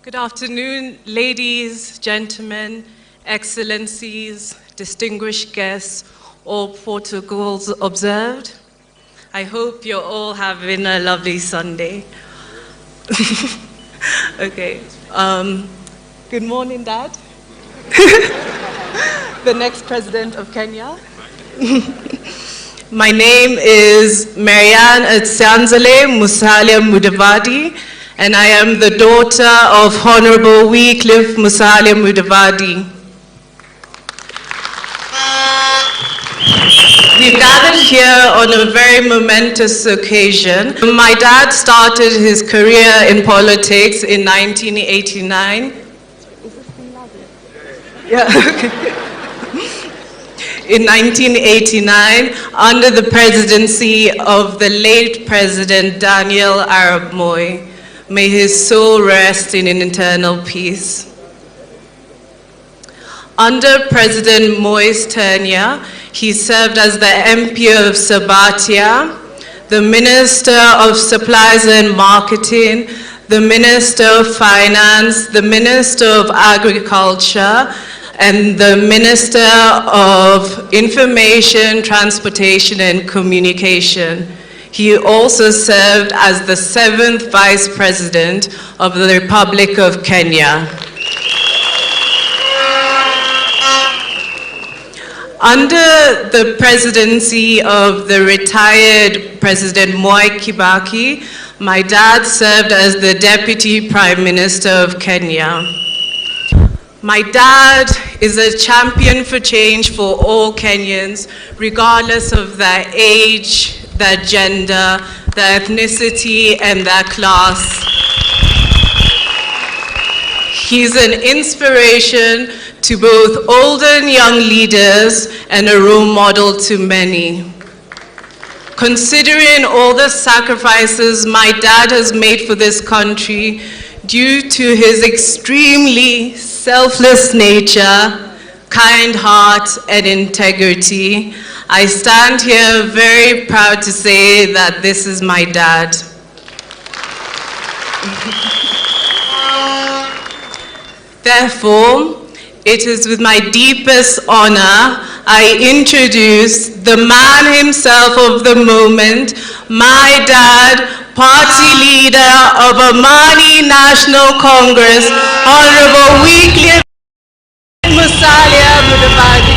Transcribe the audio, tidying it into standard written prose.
Good afternoon, ladies, gentlemen, excellencies, distinguished guests, all protocols observed. I hope you're all having a lovely Sunday. Okay. Good morning, Dad. The next president of Kenya. My name is Maryanne Musalia Mudavadi, and I am the daughter of Honorable Wycliffe Musalia Mudavadi. We've gathered here on a very momentous occasion. My dad started his career in politics in 1989. Yeah, okay. In 1989, under the presidency of the late President Daniel Arap Moi. May his soul rest in an eternal peace. Under President Moi's tenure, he served as the MP of Sabatia, the Minister of Supplies and Marketing, the Minister of Finance, the Minister of Agriculture, and the Minister of Information, Transportation, and Communication. He also served as the 7th Vice President of the Republic of Kenya. Under the presidency of the retired President Mwai Kibaki, my dad served as the Deputy Prime Minister of Kenya. My dad is a champion for change for all Kenyans, regardless of their age, their gender, their ethnicity, and their class. He's an inspiration to both old and young leaders and a role model to many. Considering all the sacrifices my dad has made for this country, due to his extremely selfless nature, kind heart, and integrity, I stand here very proud to say that this is my dad. Therefore, it is with my deepest honor I introduce the man himself of the moment, my dad, party leader of Amani National Congress, Honorable Wycliffe Musalia Mudavadi.